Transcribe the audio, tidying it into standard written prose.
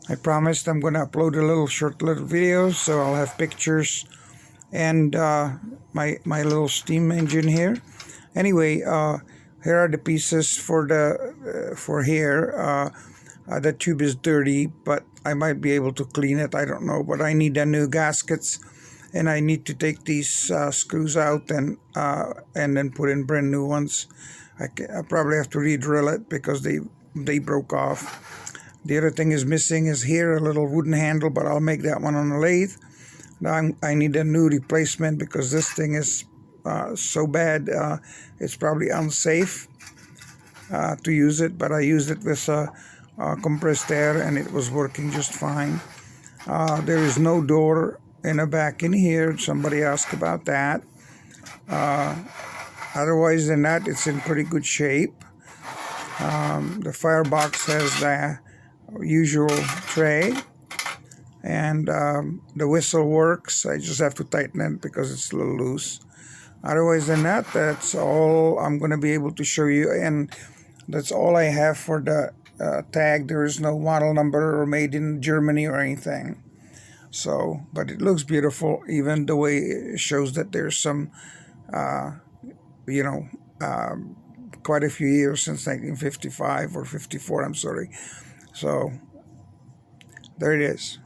I promised I'm going to upload a little videos, so I'll have pictures and my little steam engine here. Anyway, here are the pieces for the for here. The tube is dirty, but I might be able to clean it. I don't know, but I need a new gaskets, and I need to take these screws out and then put in brand new ones. I probably have to re-drill it because they broke off. The other thing is missing is here a little wooden handle, but I'll make that one on a lathe. Now I need a new replacement because this thing is so bad. It's probably unsafe to use it, but I used it with compressed air and it was working just fine. There is no door in the back in here. Somebody asked about that. Otherwise than that, it's in pretty good shape. The firebox has the usual tray, and the whistle works. I just have to tighten it because it's a little loose. Otherwise than that, that's all I'm going to be able to show you, and that's all I have for the tag. There is no model number or made in Germany or anything. So, but it looks beautiful, even the way it shows that there's some quite a few years since 1955 or 54, I'm sorry. So there it is.